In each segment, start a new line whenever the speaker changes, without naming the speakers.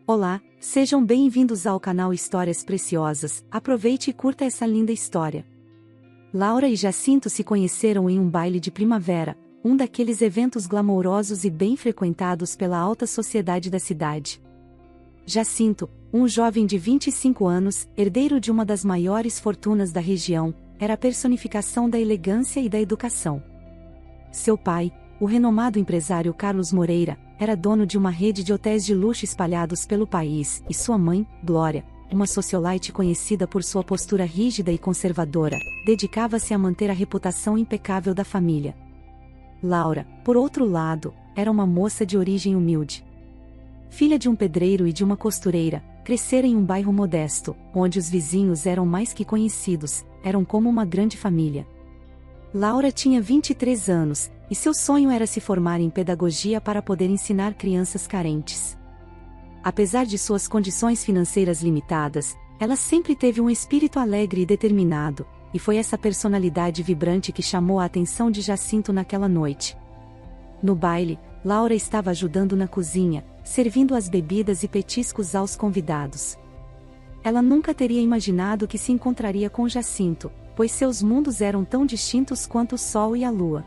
Olá, sejam bem-vindos ao canal Histórias Preciosas. Aproveite e curta essa linda história. Laura e Jacinto se conheceram em um baile de primavera, um daqueles eventos glamourosos e bem frequentados pela alta sociedade da cidade. Jacinto, um jovem de 25 anos, herdeiro de uma das maiores fortunas da região, era a personificação da elegância e da educação. Seu pai, o renomado empresário Carlos Moreira, era dono de uma rede de hotéis de luxo espalhados pelo país, e sua mãe, Glória, uma socialite conhecida por sua postura rígida e conservadora, dedicava-se a manter a reputação impecável da família. Laura, por outro lado, era uma moça de origem humilde. Filha de um pedreiro e de uma costureira, crescera em um bairro modesto, onde os vizinhos eram mais que conhecidos, eram como uma grande família. Laura tinha 23 anos, e seu sonho era se formar em pedagogia para poder ensinar crianças carentes. Apesar de suas condições financeiras limitadas, ela sempre teve um espírito alegre e determinado, e foi essa personalidade vibrante que chamou a atenção de Jacinto naquela noite. No baile, Laura estava ajudando na cozinha, servindo as bebidas e petiscos aos convidados. Ela nunca teria imaginado que se encontraria com Jacinto, pois seus mundos eram tão distintos quanto o sol e a lua.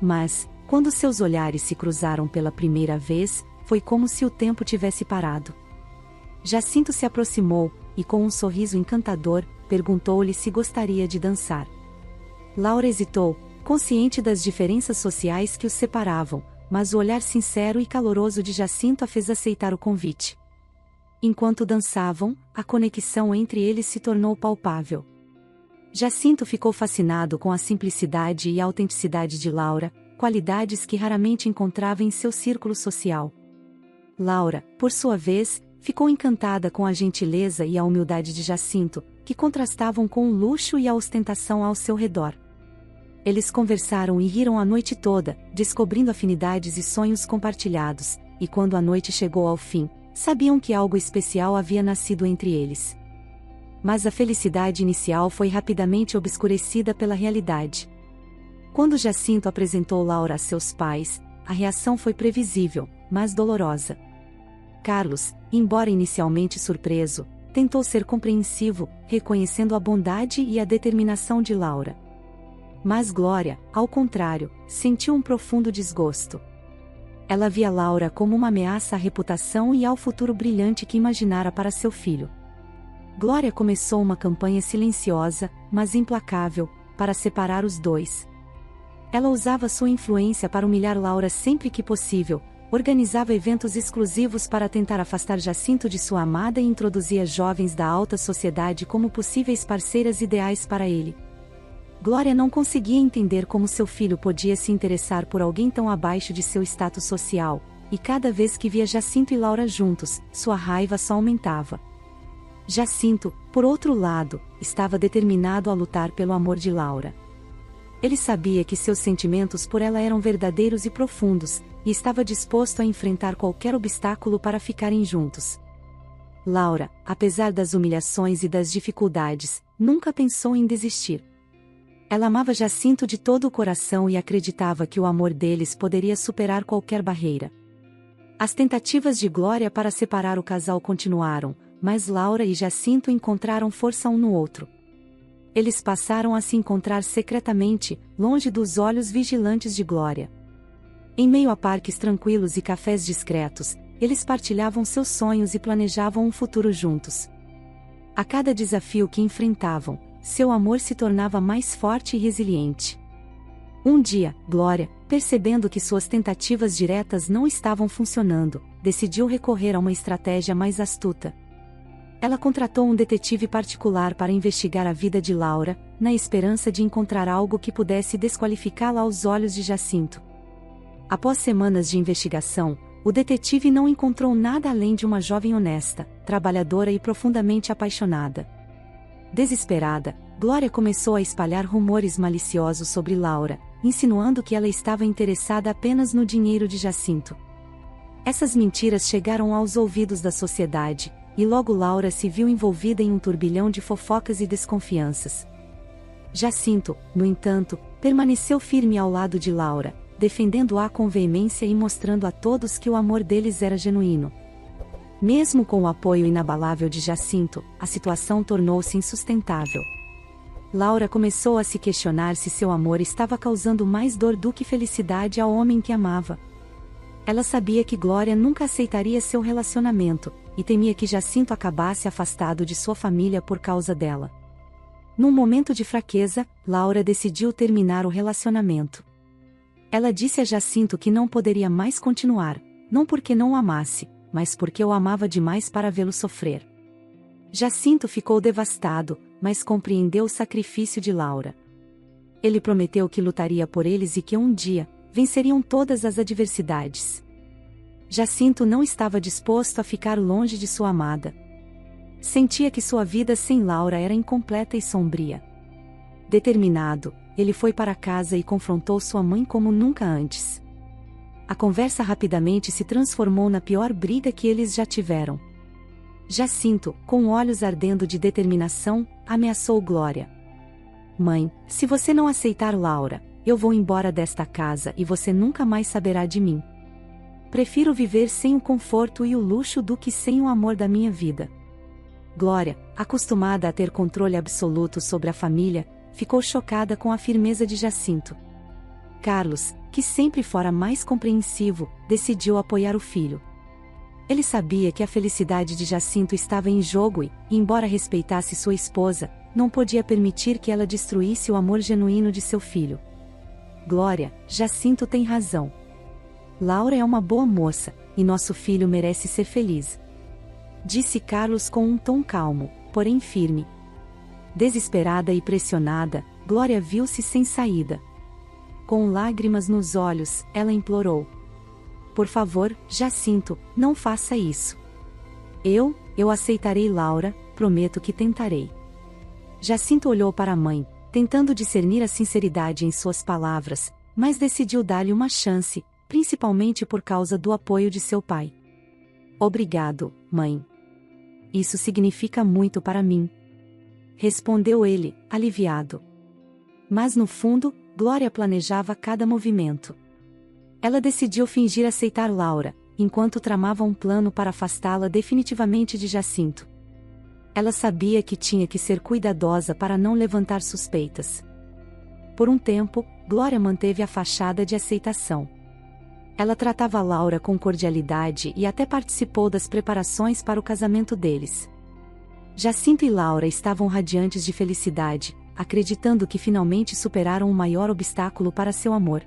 Mas, quando seus olhares se cruzaram pela primeira vez, foi como se o tempo tivesse parado. Jacinto se aproximou, e com um sorriso encantador, perguntou-lhe se gostaria de dançar. Laura hesitou, consciente das diferenças sociais que os separavam, mas o olhar sincero e caloroso de Jacinto a fez aceitar o convite. Enquanto dançavam, a conexão entre eles se tornou palpável. Jacinto ficou fascinado com a simplicidade e a autenticidade de Laura, qualidades que raramente encontrava em seu círculo social. Laura, por sua vez, ficou encantada com a gentileza e a humildade de Jacinto, que contrastavam com o luxo e a ostentação ao seu redor. Eles conversaram e riram a noite toda, descobrindo afinidades e sonhos compartilhados, e quando a noite chegou ao fim, sabiam que algo especial havia nascido entre eles. Mas a felicidade inicial foi rapidamente obscurecida pela realidade. Quando Jacinto apresentou Laura a seus pais, a reação foi previsível, mas dolorosa. Carlos, embora inicialmente surpreso, tentou ser compreensivo, reconhecendo a bondade e a determinação de Laura. Mas Glória, ao contrário, sentiu um profundo desgosto. Ela via Laura como uma ameaça à reputação e ao futuro brilhante que imaginara para seu filho. Glória começou uma campanha silenciosa, mas implacável, para separar os dois. Ela usava sua influência para humilhar Laura sempre que possível, organizava eventos exclusivos para tentar afastar Jacinto de sua amada e introduzia jovens da alta sociedade como possíveis parceiras ideais para ele. Glória não conseguia entender como seu filho podia se interessar por alguém tão abaixo de seu status social, e cada vez que via Jacinto e Laura juntos, sua raiva só aumentava. Jacinto, por outro lado, estava determinado a lutar pelo amor de Laura. Ele sabia que seus sentimentos por ela eram verdadeiros e profundos, e estava disposto a enfrentar qualquer obstáculo para ficarem juntos. Laura, apesar das humilhações e das dificuldades, nunca pensou em desistir. Ela amava Jacinto de todo o coração e acreditava que o amor deles poderia superar qualquer barreira. As tentativas de Glória para separar o casal continuaram, mas Laura e Jacinto encontraram força um no outro. Eles passaram a se encontrar secretamente, longe dos olhos vigilantes de Glória. Em meio a parques tranquilos e cafés discretos, eles partilhavam seus sonhos e planejavam um futuro juntos. A cada desafio que enfrentavam, seu amor se tornava mais forte e resiliente. Um dia, Glória, percebendo que suas tentativas diretas não estavam funcionando, decidiu recorrer a uma estratégia mais astuta. Ela contratou um detetive particular para investigar a vida de Laura, na esperança de encontrar algo que pudesse desqualificá-la aos olhos de Jacinto. Após semanas de investigação, o detetive não encontrou nada além de uma jovem honesta, trabalhadora e profundamente apaixonada. Desesperada, Glória começou a espalhar rumores maliciosos sobre Laura, insinuando que ela estava interessada apenas no dinheiro de Jacinto. Essas mentiras chegaram aos ouvidos da sociedade, e logo Laura se viu envolvida em um turbilhão de fofocas e desconfianças. Jacinto, no entanto, permaneceu firme ao lado de Laura, defendendo-a com veemência e mostrando a todos que o amor deles era genuíno. Mesmo com o apoio inabalável de Jacinto, a situação tornou-se insustentável. Laura começou a se questionar se seu amor estava causando mais dor do que felicidade ao homem que amava. Ela sabia que Glória nunca aceitaria seu relacionamento, e temia que Jacinto acabasse afastado de sua família por causa dela. Num momento de fraqueza, Laura decidiu terminar o relacionamento. Ela disse a Jacinto que não poderia mais continuar, não porque não o amasse, mas porque o amava demais para vê-lo sofrer. Jacinto ficou devastado, mas compreendeu o sacrifício de Laura. Ele prometeu que lutaria por eles e que um dia, venceriam todas as adversidades. Jacinto não estava disposto a ficar longe de sua amada. Sentia que sua vida sem Laura era incompleta e sombria. Determinado, ele foi para casa e confrontou sua mãe como nunca antes. A conversa rapidamente se transformou na pior briga que eles já tiveram. Jacinto, com olhos ardendo de determinação, ameaçou Glória. Mãe, se você não aceitar Laura, eu vou embora desta casa e você nunca mais saberá de mim. Prefiro viver sem o conforto e o luxo do que sem o amor da minha vida. Glória, acostumada a ter controle absoluto sobre a família, ficou chocada com a firmeza de Jacinto. Carlos, que sempre fora mais compreensivo, decidiu apoiar o filho. Ele sabia que a felicidade de Jacinto estava em jogo e, embora respeitasse sua esposa, não podia permitir que ela destruísse o amor genuíno de seu filho. Glória, Jacinto tem razão. Laura é uma boa moça, e nosso filho merece ser feliz. Disse Carlos com um tom calmo, porém firme. Desesperada e pressionada, Glória viu-se sem saída. Com lágrimas nos olhos, ela implorou. Por favor, Jacinto, não faça isso. Eu aceitarei Laura, prometo que tentarei. Jacinto olhou para a mãe, tentando discernir a sinceridade em suas palavras, mas decidiu dar-lhe uma chance, principalmente por causa do apoio de seu pai. Obrigado, mãe. Isso significa muito para mim. Respondeu ele, aliviado. Mas no fundo, Glória planejava cada movimento. Ela decidiu fingir aceitar Laura, enquanto tramava um plano para afastá-la definitivamente de Jacinto. Ela sabia que tinha que ser cuidadosa para não levantar suspeitas. Por um tempo, Glória manteve a fachada de aceitação. Ela tratava Laura com cordialidade e até participou das preparações para o casamento deles. Jacinto e Laura estavam radiantes de felicidade, acreditando que finalmente superaram o maior obstáculo para seu amor.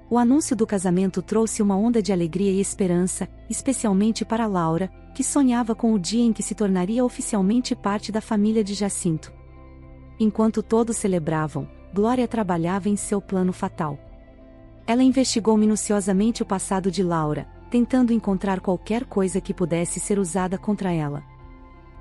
O anúncio do casamento trouxe uma onda de alegria e esperança, especialmente para Laura, que sonhava com o dia em que se tornaria oficialmente parte da família de Jacinto. Enquanto todos celebravam, Glória trabalhava em seu plano fatal. Ela investigou minuciosamente o passado de Laura, tentando encontrar qualquer coisa que pudesse ser usada contra ela.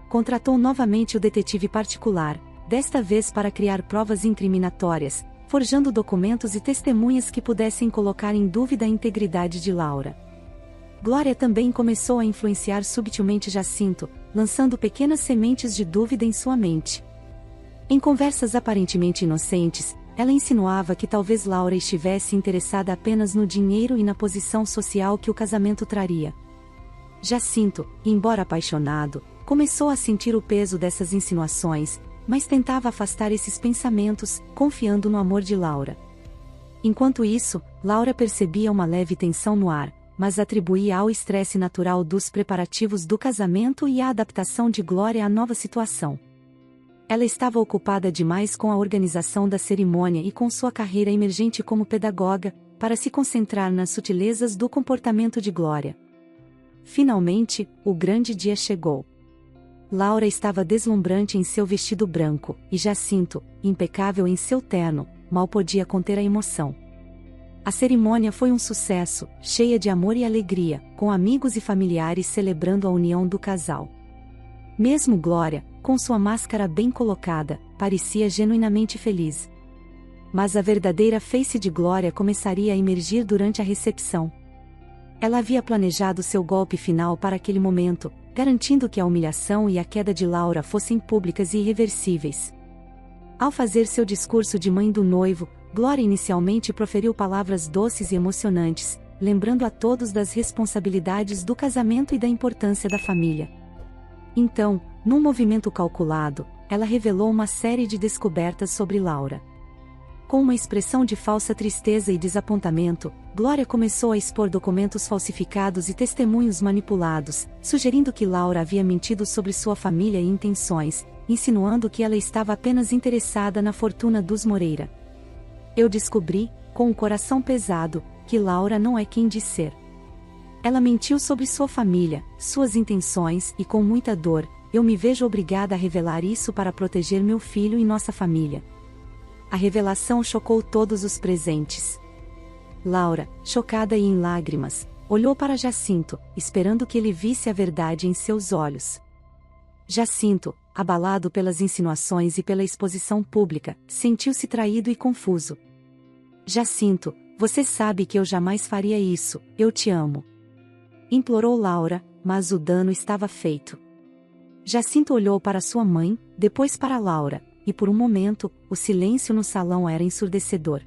Contratou novamente o detetive particular, desta vez para criar provas incriminatórias, forjando documentos e testemunhas que pudessem colocar em dúvida a integridade de Laura. Glória também começou a influenciar subtilmente Jacinto, lançando pequenas sementes de dúvida em sua mente. Em conversas aparentemente inocentes, ela insinuava que talvez Laura estivesse interessada apenas no dinheiro e na posição social que o casamento traria. Jacinto, embora apaixonado, começou a sentir o peso dessas insinuações, mas tentava afastar esses pensamentos, confiando no amor de Laura. Enquanto isso, Laura percebia uma leve tensão no ar, mas atribuía ao estresse natural dos preparativos do casamento e à adaptação de Glória à nova situação. Ela estava ocupada demais com a organização da cerimônia e com sua carreira emergente como pedagoga, para se concentrar nas sutilezas do comportamento de Glória. Finalmente, o grande dia chegou. Laura estava deslumbrante em seu vestido branco, e Jacinto, impecável em seu terno, mal podia conter a emoção. A cerimônia foi um sucesso, cheia de amor e alegria, com amigos e familiares celebrando a união do casal. Mesmo Glória, com sua máscara bem colocada, parecia genuinamente feliz. Mas a verdadeira face de Glória começaria a emergir durante a recepção. Ela havia planejado seu golpe final para aquele momento, garantindo que a humilhação e a queda de Laura fossem públicas e irreversíveis. Ao fazer seu discurso de mãe do noivo, Glória inicialmente proferiu palavras doces e emocionantes, lembrando a todos das responsabilidades do casamento e da importância da família. Então, num movimento calculado, ela revelou uma série de descobertas sobre Laura. Com uma expressão de falsa tristeza e desapontamento, Glória começou a expor documentos falsificados e testemunhos manipulados, sugerindo que Laura havia mentido sobre sua família e intenções, insinuando que ela estava apenas interessada na fortuna dos Moreira. Eu descobri, com o coração pesado, que Laura não é quem diz ser. Ela mentiu sobre sua família, suas intenções e com muita dor, eu me vejo obrigada a revelar isso para proteger meu filho e nossa família. A revelação chocou todos os presentes. Laura, chocada e em lágrimas, olhou para Jacinto, esperando que ele visse a verdade em seus olhos. Jacinto, abalado pelas insinuações e pela exposição pública, sentiu-se traído e confuso. Jacinto, você sabe que eu jamais faria isso, eu te amo. Implorou Laura, mas o dano estava feito. Jacinto olhou para sua mãe, depois para Laura, e por um momento, o silêncio no salão era ensurdecedor.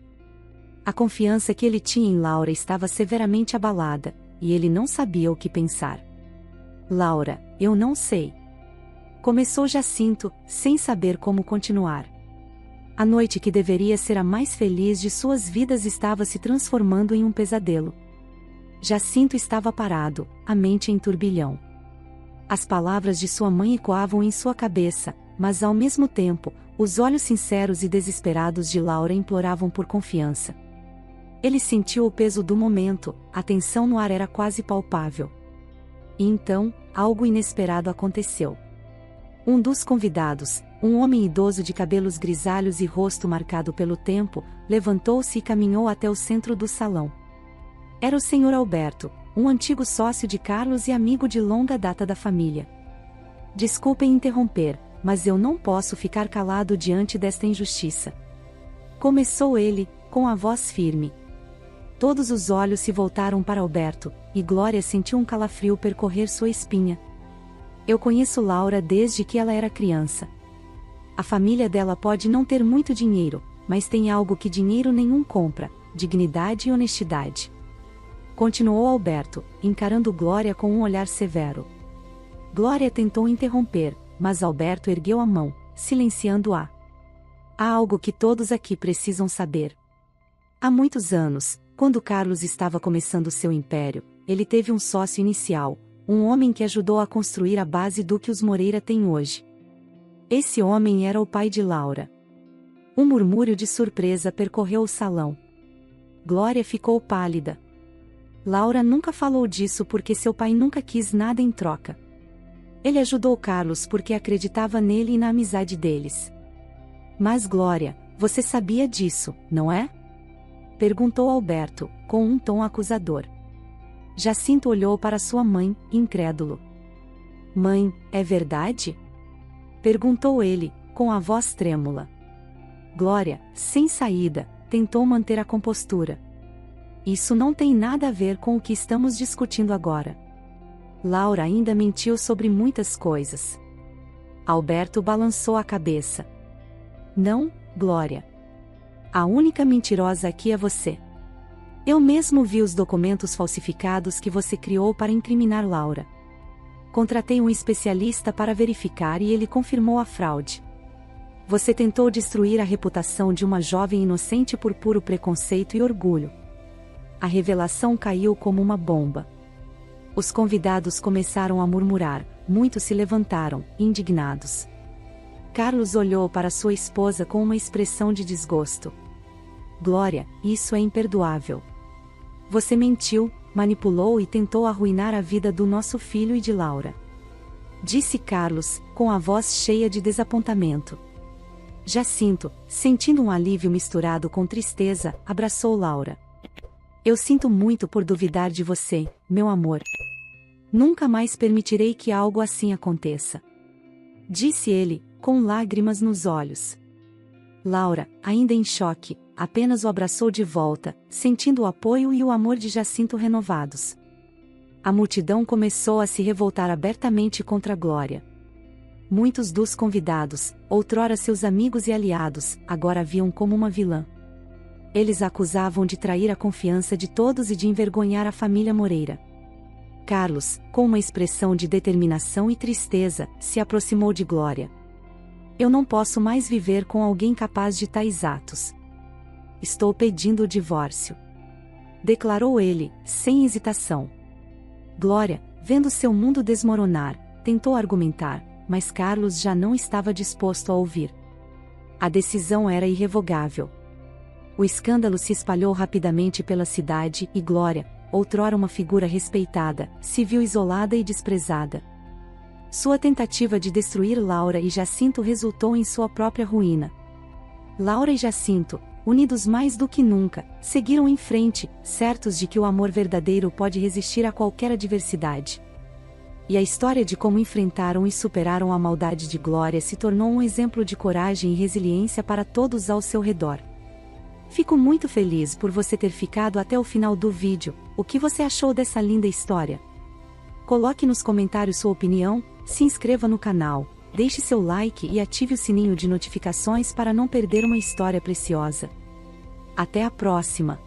A confiança que ele tinha em Laura estava severamente abalada, e ele não sabia o que pensar. Laura, eu não sei. Começou Jacinto, sem saber como continuar. A noite que deveria ser a mais feliz de suas vidas estava se transformando em um pesadelo. Jacinto estava parado, a mente em turbilhão. As palavras de sua mãe ecoavam em sua cabeça, mas ao mesmo tempo, os olhos sinceros e desesperados de Laura imploravam por confiança. Ele sentiu o peso do momento, a tensão no ar era quase palpável. E então, algo inesperado aconteceu. Um dos convidados, um homem idoso de cabelos grisalhos e rosto marcado pelo tempo, levantou-se e caminhou até o centro do salão. Era o Sr. Alberto, um antigo sócio de Carlos e amigo de longa data da família. Desculpem interromper, mas eu não posso ficar calado diante desta injustiça. Começou ele, com a voz firme. Todos os olhos se voltaram para Alberto, e Glória sentiu um calafrio percorrer sua espinha. Eu conheço Laura desde que ela era criança. A família dela pode não ter muito dinheiro, mas tem algo que dinheiro nenhum compra: dignidade e honestidade. Continuou Alberto, encarando Glória com um olhar severo. Glória tentou interromper, mas Alberto ergueu a mão, silenciando-a. Há algo que todos aqui precisam saber. Há muitos anos, quando Carlos estava começando seu império, ele teve um sócio inicial, um homem que ajudou a construir a base do que os Moreira têm hoje. Esse homem era o pai de Laura. Um murmúrio de surpresa percorreu o salão. Glória ficou pálida. Laura nunca falou disso porque seu pai nunca quis nada em troca. Ele ajudou Carlos porque acreditava nele e na amizade deles. Mas Glória, você sabia disso, não é? Perguntou Alberto, com um tom acusador. Jacinto olhou para sua mãe, incrédulo. Mãe, é verdade? Perguntou ele, com a voz trêmula. Glória, sem saída, tentou manter a compostura. Isso não tem nada a ver com o que estamos discutindo agora. Laura ainda mentiu sobre muitas coisas. Alberto balançou a cabeça. Não, Glória. A única mentirosa aqui é você. Eu mesmo vi os documentos falsificados que você criou para incriminar Laura. Contratei um especialista para verificar e ele confirmou a fraude. Você tentou destruir a reputação de uma jovem inocente por puro preconceito e orgulho. A revelação caiu como uma bomba. Os convidados começaram a murmurar, muitos se levantaram, indignados. Carlos olhou para sua esposa com uma expressão de desgosto. Glória, isso é imperdoável. Você mentiu, manipulou e tentou arruinar a vida do nosso filho e de Laura. Disse Carlos, com a voz cheia de desapontamento. Jacinto, sentindo um alívio misturado com tristeza, abraçou Laura. Eu sinto muito por duvidar de você, meu amor. Nunca mais permitirei que algo assim aconteça. Disse ele, com lágrimas nos olhos. Laura, ainda em choque, apenas o abraçou de volta, sentindo o apoio e o amor de Jacinto renovados. A multidão começou a se revoltar abertamente contra Glória. Muitos dos convidados, outrora seus amigos e aliados, agora a viam como uma vilã. Eles a acusavam de trair a confiança de todos e de envergonhar a família Moreira. Carlos, com uma expressão de determinação e tristeza, se aproximou de Glória. Eu não posso mais viver com alguém capaz de tais atos. Estou pedindo o divórcio. Declarou ele, sem hesitação. Glória, vendo seu mundo desmoronar, tentou argumentar, mas Carlos já não estava disposto a ouvir. A decisão era irrevogável. O escândalo se espalhou rapidamente pela cidade e Glória, outrora uma figura respeitada, se viu isolada e desprezada. Sua tentativa de destruir Laura e Jacinto resultou em sua própria ruína. Laura e Jacinto, unidos mais do que nunca, seguiram em frente, certos de que o amor verdadeiro pode resistir a qualquer adversidade. E a história de como enfrentaram e superaram a maldade de Glória se tornou um exemplo de coragem e resiliência para todos ao seu redor. Fico muito feliz por você ter ficado até o final do vídeo. O que você achou dessa linda história? Coloque nos comentários sua opinião, se inscreva no canal, deixe seu like e ative o sininho de notificações para não perder uma história preciosa. Até a próxima!